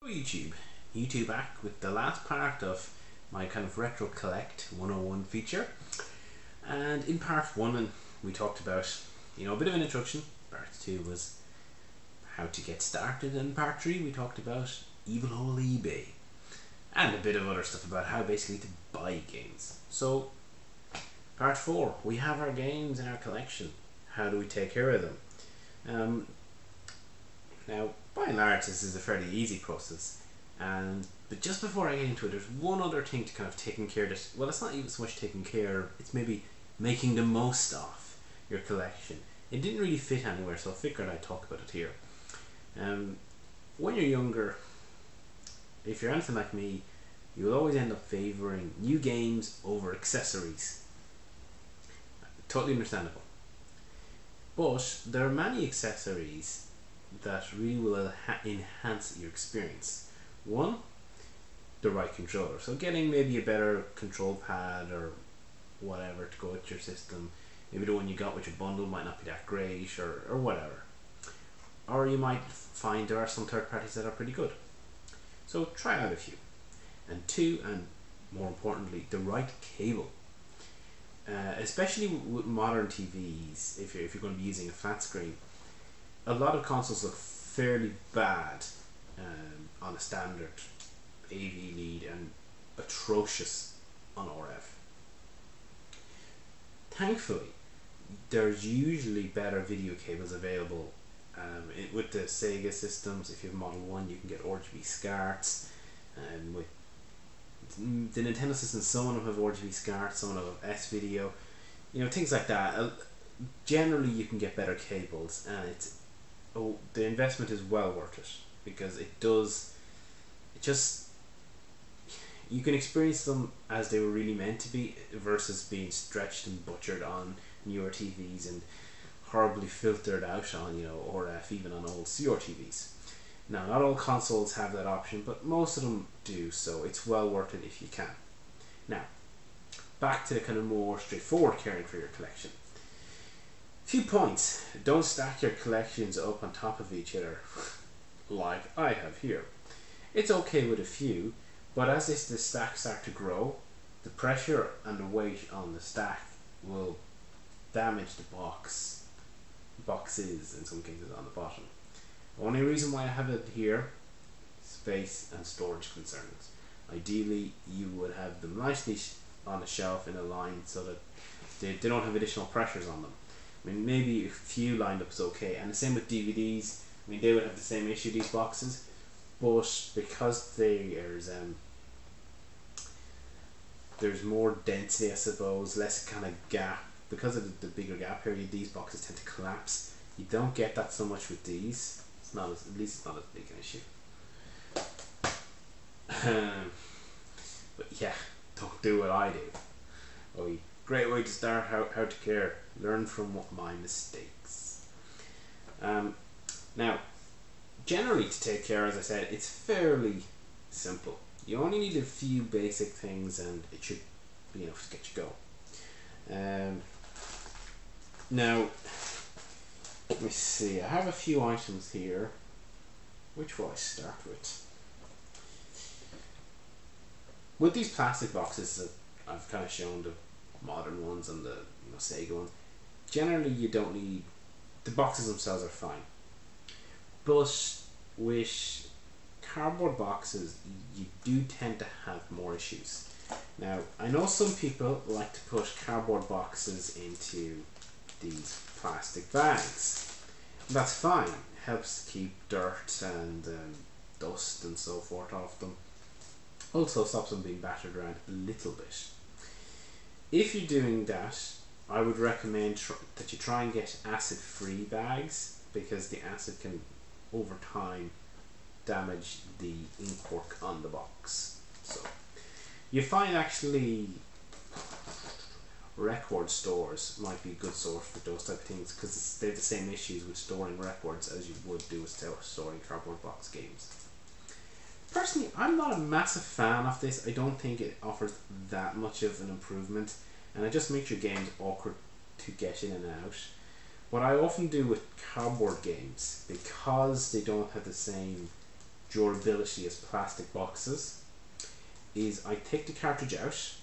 YouTube back with the last part of my kind of retro collect 101 feature. And in part 1 we talked about, a bit of an introduction. Part 2 was how to get started, and part 3 we talked about evil old eBay and a bit of other stuff about how basically to buy games. So part 4, we have our games in our collection. How do we take care of them? Now, by and large, this is a fairly easy process, but just before I get into it, there's one other thing to kind of taking care of this. Well, it's not even so much taking care, it's maybe making the most of your collection. It didn't really fit anywhere, so I figured I'd talk about it here. When you're younger, if you're anything like me, you'll always end up favouring new games over accessories. Totally understandable. But there are many accessories that really will enhance your experience. One, the right controller. So getting maybe a better control pad or whatever to go with your system. Maybe the one you got with your bundle might not be that great, or whatever. Or you might find there are some third parties that are pretty good. So try out a few. And two, and more importantly, the right cable. Especially with modern TVs, if you're going to be using a flat screen, a lot of consoles look fairly bad on a standard AV lead and atrocious on RF. Thankfully, there's usually better video cables available with the Sega systems. If you have Model 1, you can get RGB SCARTs. With the Nintendo systems, some of them have RGB SCARTs, some of them have S-Video, things like that. Generally, you can get better cables, and the investment is well worth it, because you can experience them as they were really meant to be, versus being stretched and butchered on newer TVs and horribly filtered out on RF, even on old CRTVs. Now, not all consoles have that option, but most of them do, so it's well worth it if you can. Now, back to the kind of more straightforward caring for your collection. Few points. Don't stack your collections up on top of each other like I have here. It's okay with a few, but as the stacks start to grow, the pressure and the weight on the stack will damage the boxes in some cases on the bottom. The only reason why I have it here, space and storage concerns. Ideally, you would have them nicely on a shelf in a line so that they don't have additional pressures on them. I mean, maybe a few lined up is okay, and the same with DVDs. I mean, they would have the same issue, these boxes, but because there's more density, I suppose, less kind of gap, because of the bigger gap here, these boxes tend to collapse. You don't get that so much with these. At least it's not as big an issue. But yeah, don't do what I do. Great way to start how to care. Learn from my mistakes. Now, generally to take care, as I said, it's fairly simple. You only need a few basic things and it should be enough to get you going. Now, let me see, I have a few items here. Which will I start with? With these plastic boxes that I've kind of shown, the modern ones and the Sega ones, generally you don't need, the boxes themselves are fine. But with cardboard boxes, you do tend to have more issues. Now, I know some people like to put cardboard boxes into these plastic bags. That's fine. It helps keep dirt and dust and so forth off them. Also stops them being battered around a little bit. If you're doing that, I would recommend that you try and get acid-free bags, because the acid can, over time, damage the ink cork on the box. So, you find actually record stores might be a good source for those type of things, because they have the same issues with storing records as you would do with storing cardboard box games. Personally, I'm not a massive fan of this. I don't think it offers that much of an improvement, and it just makes your games awkward to get in and out. What I often do with cardboard games, because they don't have the same durability as plastic boxes is I take the cartridge out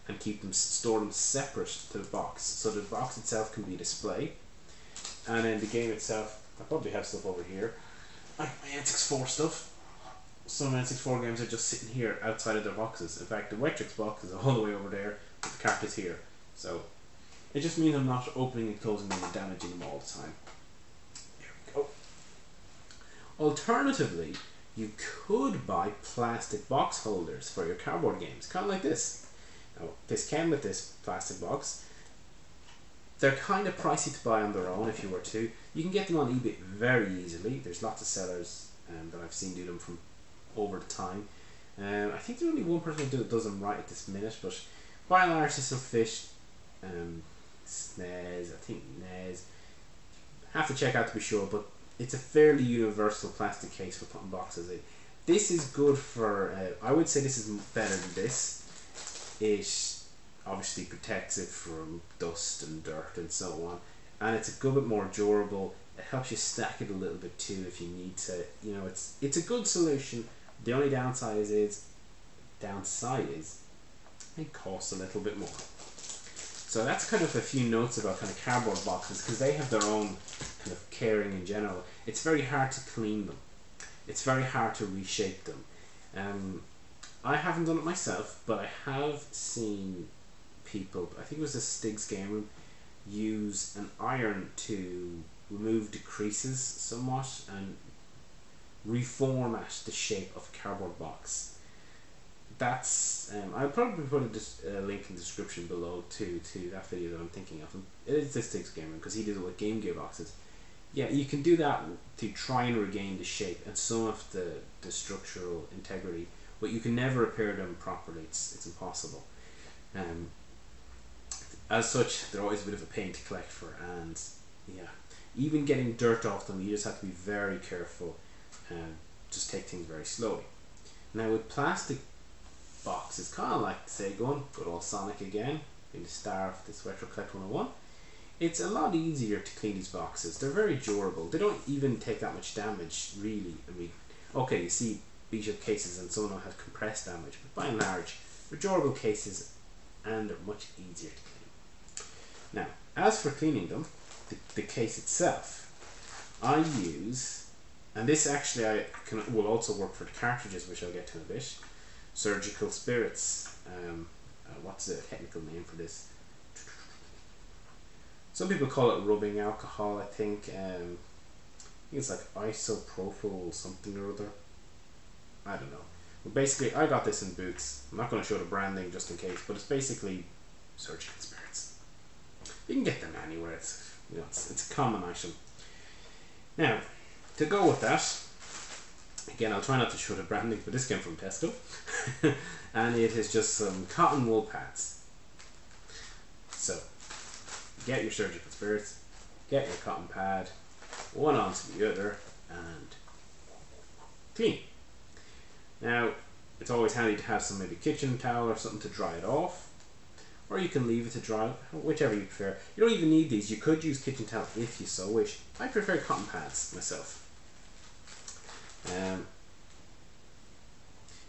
and store them separate to the box, so the box itself can be a display, and then the game itself. I probably have stuff over here, like my N64 stuff. Some N64 games are just sitting here outside of their boxes. In fact, the Wetrix box is all the way over there, with the cartridge here. So it just means I'm not opening and closing them and damaging them all the time. There we go. Alternatively, you could buy plastic box holders for your cardboard games, kind of like this. Now, this came with this plastic box. They're kind of pricey to buy on their own if you were to. You can get them on eBay very easily. There's lots of sellers that I've seen do them from over the time. I think there's only one person who does them right at this minute, but by and large they still fish. SNES, I think NES. Have to check out to be sure, but it's a fairly universal plastic case for putting boxes in. This is good for, I would say this is better than this. It obviously protects it from dust and dirt and so on, and it's a good bit more durable. It helps you stack it a little bit too if you need to. You know, it's a good solution. The only downside is it costs a little bit more. So that's kind of a few notes about kind of cardboard boxes, because they have their own kind of caring in general. It's very hard to clean them. It's very hard to reshape them. I haven't done it myself, but I have seen people, I think it was a Stig's Game Room, use an iron to remove the creases somewhat and reformat the shape of a cardboard box. That's I'll probably put a link in the description below to that video that I'm thinking of. It is the Stig's Game Room, because he did it with Game Gear boxes. Yeah, you can do that to try and regain the shape and some of the structural integrity, but you can never repair them properly. It's impossible. As such, they're always a bit of a pain to collect for, and yeah, even getting dirt off them, you just have to be very careful and just take things very slowly. Now with plastic boxes, kind of like Sega, good old Sonic again, being the star of this Retro Collect 101, it's a lot easier to clean these boxes. They're very durable. They don't even take that much damage, really. I mean, okay, you see beat-up cases and some of them have compressed damage, but by and large, they're durable cases and they're much easier to clean. Now, as for cleaning them, the case itself, I use, and this actually will also work for the cartridges, which I'll get to in a bit, surgical spirits. What's the technical name for this? Some people call it rubbing alcohol, I think. I think it's like isopropyl something or other. I don't know. But basically, I got this in Boots. I'm not going to show the branding just in case, but it's basically surgical spirits. You can get them anywhere. It's, you know, it's a common item. Now, to go with that, again, I'll try not to show the branding, but this came from Tesco, and it is just some cotton wool pads. So, get your surgical spirits, get your cotton pad, one onto the other, and clean. Now, it's always handy to have some maybe kitchen towel or something to dry it off, or you can leave it to dry, whichever you prefer. You don't even need these. You could use kitchen towel if you so wish. I prefer cotton pads myself.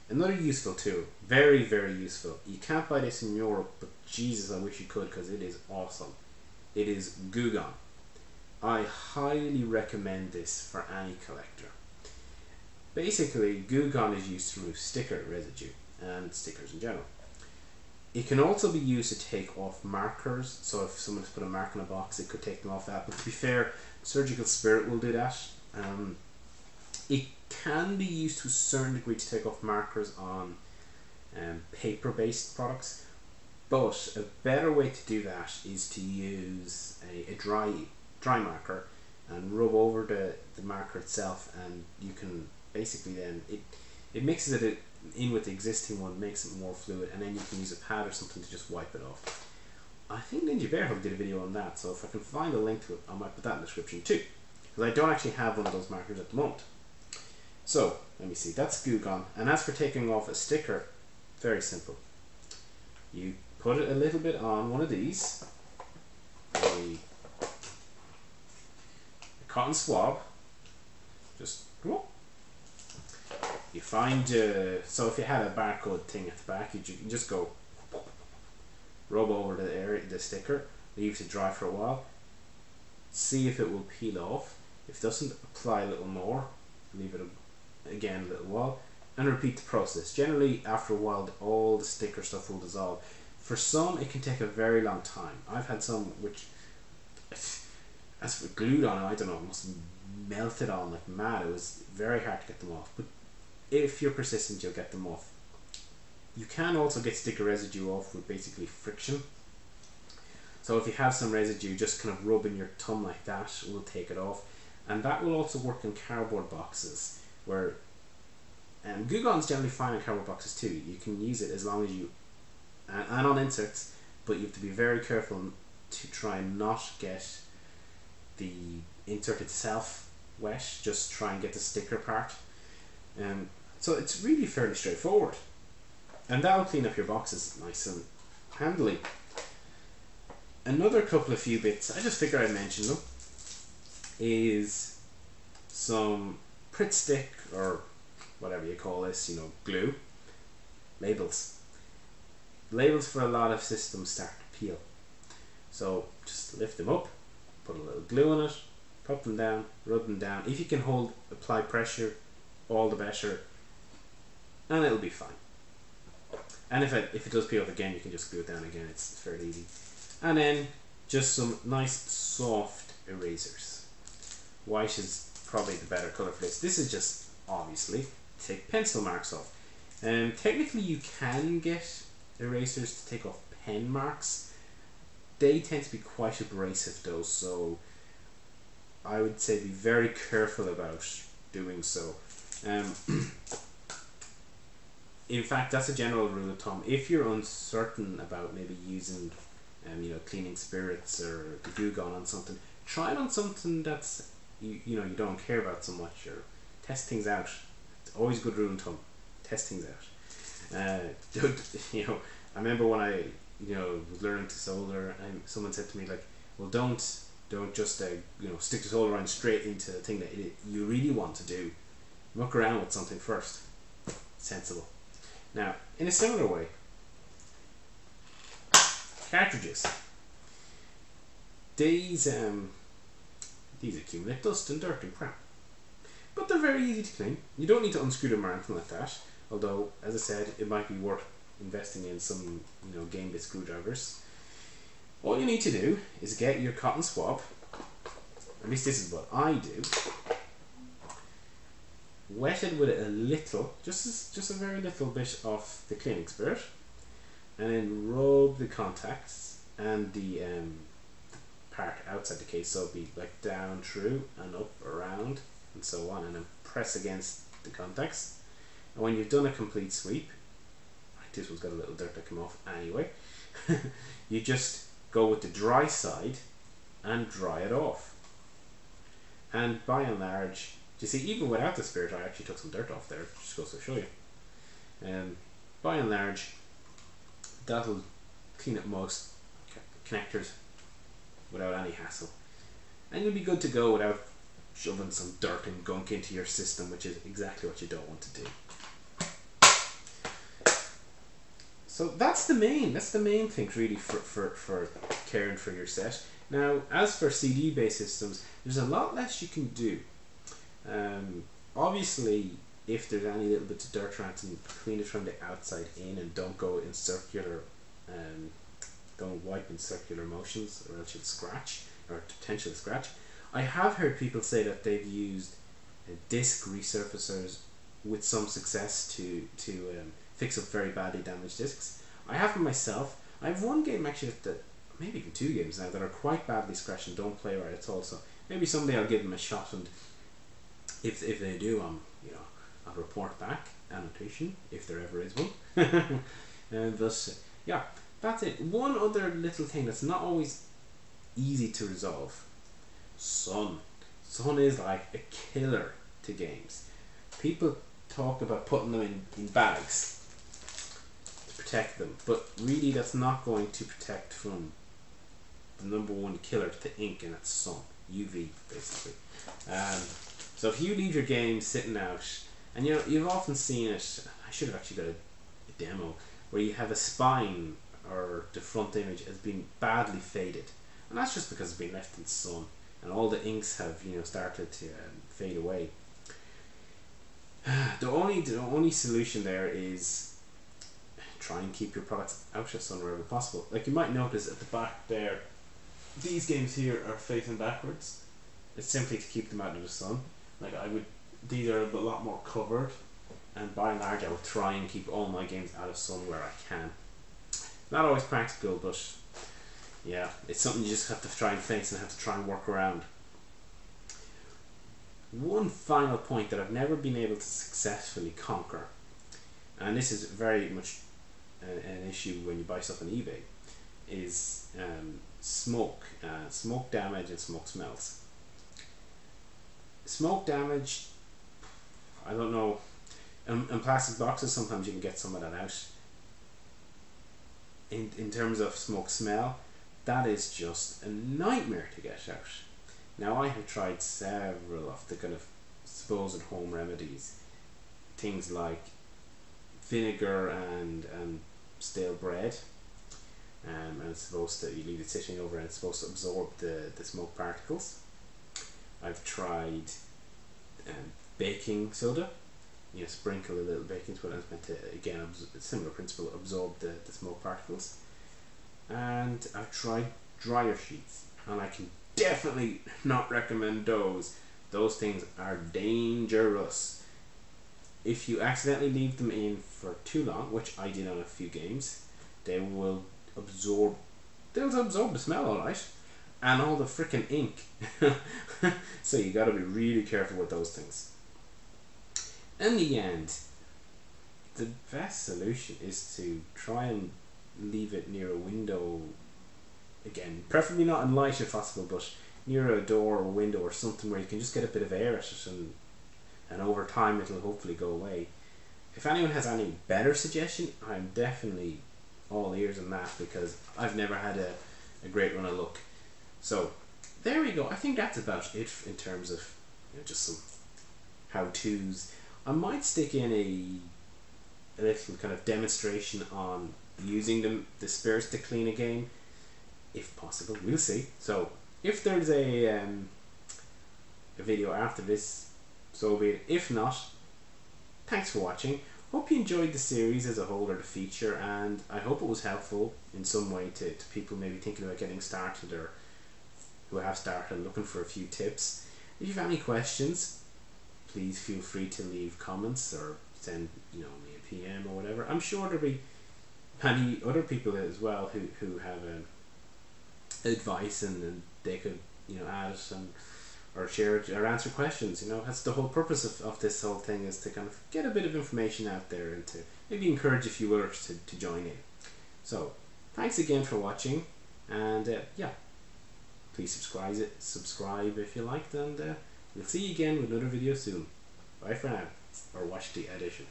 Another useful tool, very, very useful. You can't buy this in Europe, but Jesus, I wish you could, because it is awesome. It is Glue Gun. I highly recommend this for any collector. Basically, Glue Gun is used to remove sticker residue and stickers in general. It can also be used to take off markers, so if someone's put a mark in a box, it could take them off that, but to be fair, Surgical Spirit will do that. It can be used to a certain degree to take off markers on paper-based products, but a better way to do that is to use a dry marker and rub over the marker itself, and you can basically then, it mixes it in with the existing one, makes it more fluid, and then you can use a pad or something to just wipe it off. I think Ninja Bear Hug did a video on that, so if I can find a link to it, I might put that in the description too, because I don't actually have one of those markers at the moment. So, let me see, that's Glue Gun. And as for taking off a sticker, very simple. You put it a little bit on one of these, a cotton swab, just You find, so if you had a barcode thing at the back, you can just go rub over the area, the sticker, leave it to dry for a while, see if it will peel off. If it doesn't, apply a little more, leave it again a little while, and repeat the process. Generally, after a while, all the sticker stuff will dissolve. For some, it can take a very long time. I've had some which, as for glued on, I don't know, must have melted on like mad. It was very hard to get them off. But if you're persistent, you'll get them off. You can also get sticker residue off with basically friction. So if you have some residue, just kind of rubbing your thumb like that will take it off. And that will also work in cardboard boxes, where glue gun's generally fine in cardboard boxes too. You can use it as long as you, and on inserts, but you have to be very careful to try and not get the insert itself wet. Just try and get the sticker part. So it's really fairly straightforward, and that will clean up your boxes nice and handily. Another couple of few bits, I just figured I'd mention them, is some Pritt stick, or whatever you call this, you know, glue. Labels. Labels for a lot of systems start to peel. So just lift them up, put a little glue on it, pop them down, rub them down. If you can apply pressure, all the better, and it'll be fine. And if it does peel off again, you can just glue it down again. It's fairly easy. And then just some nice soft erasers. White is probably the better colour for this. This is just, obviously, to take pencil marks off. Technically you can get erasers to take off pen marks. They tend to be quite abrasive though, so I would say be very careful about doing so. In fact, that's a general rule of thumb. If you're uncertain about maybe using you know, cleaning spirits or the glue gun on something, try it on something that's you know, you don't care about so much, or test things out. It's always a good rule of thumb. Test things out. You know, I remember when I was learning to solder, and someone said to me like, well, don't just you know, stick the solder iron straight into the thing that you really want to do. Muck around with something first. Sensible. Now, in a similar way, cartridges. These accumulate dust and dirt and crap, but they're very easy to clean. You don't need to unscrew them or anything like that. Although, as I said, it might be worth investing in some, you know, game bit screwdrivers. All you need to do is get your cotton swab. At least this is what I do. Wet it with a little, just a very little bit of the cleaning spirit, and then rub the contacts and the part outside the case, so it'll be like down through and up around and so on, and then press against the contacts. And when you've done a complete sweep, like this one's got a little dirt that came off anyway, you just go with the dry side and dry it off. And by and large, you see, even without the spirit, I actually took some dirt off there, just goes to show you. By and large, that'll clean up most connectors without any hassle, and you'll be good to go without shoving some dirt and gunk into your system, which is exactly what you don't want to do. So that's the main things really for caring for your set. Now, as for CD based systems, there's a lot less you can do. Obviously, if there's any little bits of dirt around, clean it from the outside in, and don't go in circular, don't wipe in circular motions, or else you'll scratch, or potentially scratch. I have heard people say that they've used disc resurfacers with some success to fix up very badly damaged discs. I have them myself. I have one game actually that, maybe even two games now, that are quite badly scratched and don't play right at all. So maybe someday I'll give them a shot, and if they do, I'll report back. Annotation, if there ever is one. But yeah, that's it. One other little thing that's not always easy to resolve: sun. Sun is like a killer to games. People talk about putting them in bags to protect them, but really that's not going to protect from the number one killer to the ink, and that's sun. UV, basically. So if you leave your game sitting out And you know, you've often seen it, I should have actually got a demo, where you have a spine or the front image has been badly faded. And that's just because it's been left in the sun and all the inks have, you know, started to fade away. The only solution there is try and keep your products out of sun wherever possible. Like you might notice at the back there, these games here are facing backwards. It's simply to keep them out of the sun. Like these are a lot more covered, and by and large I will try and keep all my games out of sun where I can. Not always practical, but yeah, it's something you just have to try and face and have to try and work around. One final point that I've never been able to successfully conquer, and this is very much an issue when you buy stuff on eBay, is smoke damage and smoke smells. Smoke damage, I don't know, in plastic boxes sometimes you can get some of that out. In terms of smoke smell, that is just a nightmare to get out. Now I have tried several of the kind of supposed home remedies, things like vinegar and stale bread, and it's supposed to, you leave it sitting over and it's supposed to absorb the smoke particles. I've tried baking soda. You sprinkle a little baking soda and it's meant to, again, a similar principle, absorb the smoke particles. And I've tried dryer sheets, and I can definitely not recommend those. Those things are dangerous. If you accidentally leave them in for too long, which I did on a few games, they will absorb the smell, alright, and all the freaking ink. So you got to be really careful with those things. In the end, the best solution is to try and leave it near a window, again, preferably not in light if possible, but near a door or window or something where you can just get a bit of air at it, and over time it'll hopefully go away. If anyone has any better suggestion, I'm definitely all ears on that, because I've never had a great run of luck. So there we go. I think that's about it in terms of, you know, just some how-tos. I might stick in a little kind of demonstration on using the spirits to clean a game, if possible. We'll see. So if there's a video after this, so be it. If not, thanks for watching. Hope you enjoyed the series as a whole, or the feature, and I hope it was helpful in some way to people maybe thinking about getting started, or who have started looking for a few tips. If you have any questions, please feel free to leave comments or send, you know, me a PM or whatever. I'm sure there'll be many other people as well who have advice, and they could, you know, add it or share it or answer questions. You know, that's the whole purpose of this whole thing, is to kind of get a bit of information out there and to maybe encourage a few others to join in. So thanks again for watching, and yeah, please subscribe if you liked, and we'll see you again with another video soon. Bye for now, or watch the edition.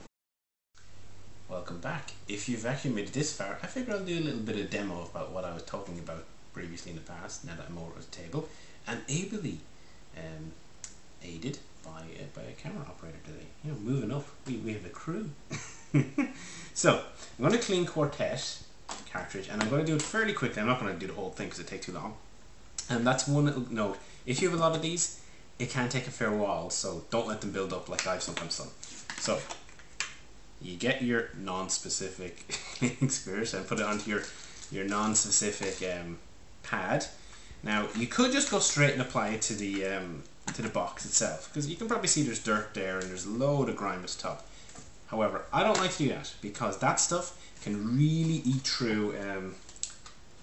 Welcome back. If you've actually made it this far, I figured I'll do a little bit of demo about what I was talking about previously in the past, now that I'm over at the table, and ably aided by a camera operator today. You know, moving up, we have a crew. So I'm going to clean Quartet cartridge, and I'm going to do it fairly quickly. I'm not going to do the whole thing because it takes too long. And that's one little note. If you have a lot of these, it can take a fair while, so don't let them build up like I've sometimes done. So you get your non-specific cleaning spirit and put it onto your non-specific pad. Now you could just go straight and apply it to the box itself, because you can probably see there's dirt there and there's a load of grime at the top. However, I don't like to do that, because that stuff can really eat through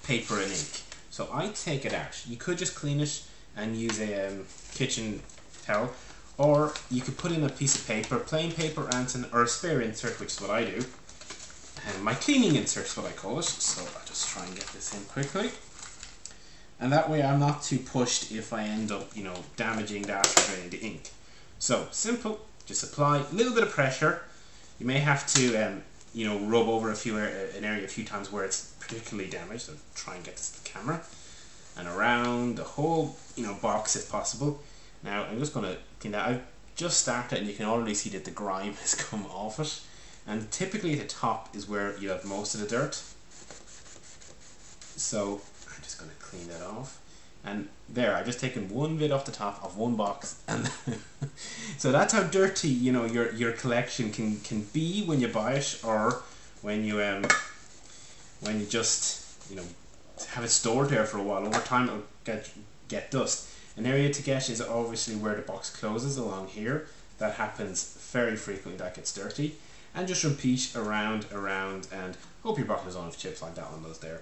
paper and ink. So I take it out. You could just clean it and use a kitchen towel, or you could put in a piece of paper, plain paper, or a spare insert, which is what I do. And my cleaning insert is what I call it. So I'll just try and get this in quickly. And that way I'm not too pushed if I end up, you know, damaging that or draining the ink. So simple, just apply a little bit of pressure. You may have to, you know, rub over an area a few times where it's particularly damaged. I'll try and get this to the camera. And around the whole, you know, box if possible. Now I'm just going to clean that. I've just started and you can already see that the grime has come off it, and typically the top is where you have most of the dirt. So I'm just going to clean that off. And there, I've just taken one bit off the top of one box, and so that's how dirty, you know, your collection can be when you buy it, or when you just, you know, have it stored there for a while. Over time it'll get dust. An area to get is obviously where the box closes along here. That happens very frequently, that gets dirty. And just repeat around, and hope your bottle is on with chips like that one does there.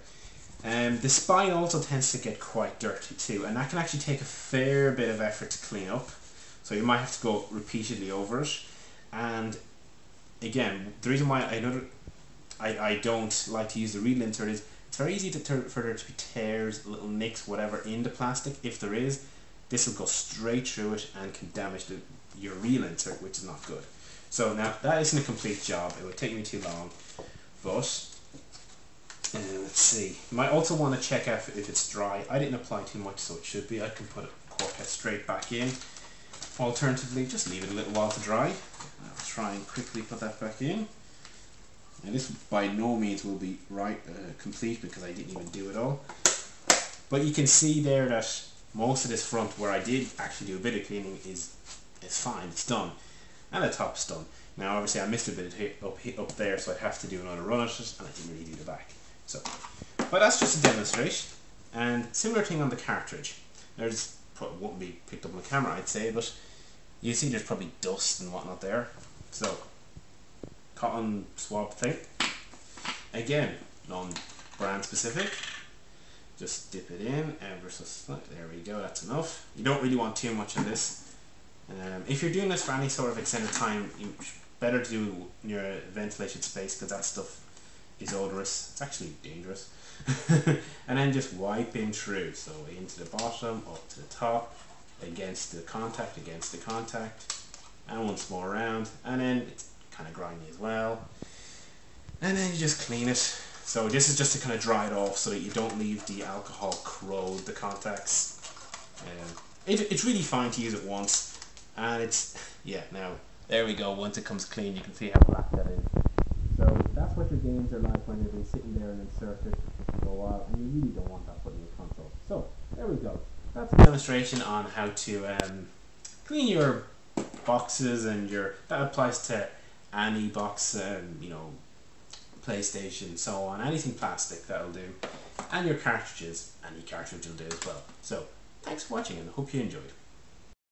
The spine also tends to get quite dirty too, and that can actually take a fair bit of effort to clean up. So you might have to go repeatedly over it. And again, the reason why I don't like to use the real insert is it's very easy for there to be tears, little nicks, whatever in the plastic. If there is, this will go straight through it and can damage your real insert, which is not good. So now that isn't a complete job. It would take me too long, but let's see. You might also want to check out if it's dry. I didn't apply too much, so it should be. I can put a cork straight back in. Alternatively, just leave it a little while to dry. I'll try and quickly put that back in. Now this by no means will be complete because I didn't even do it all. But you can see there that most of this front, where I did actually do a bit of cleaning, is fine. It's done, and the top's done. Now obviously I missed a bit up there, so I'd have to do another run at it, and I didn't really do the back. So, but that's just a demonstration. And similar thing on the cartridge. There's probably won't be picked up on the camera, I'd say, but you see there's probably dust and whatnot there. So, cotton swab thing. Again, non-brand specific. Just dip it in ever so slightly. There we go. That's enough. You don't really want too much of this. If you're doing this for any sort of extended time, better to do in your ventilation space, because that stuff is odorous. It's actually dangerous. And then just wiping through, so into the bottom, up to the top, against the contact, and once more around, and then it's kind of grimy as well. And then you just clean it. So this is just to kind of dry it off so that you don't leave the alcohol corrode the contacts. It's really fine to use it once, and it's, yeah, now there we go. Once it comes clean, you can see how black that is. So that's what your games are like when they've been sitting there and inserted for a while, and you really don't want that put in your console. So there we go. That's a demonstration on how to clean your boxes, and that applies to any box, you know, PlayStation, so on, anything plastic that'll do, and your cartridges, any cartridge will do as well. So thanks for watching, and I hope you enjoyed.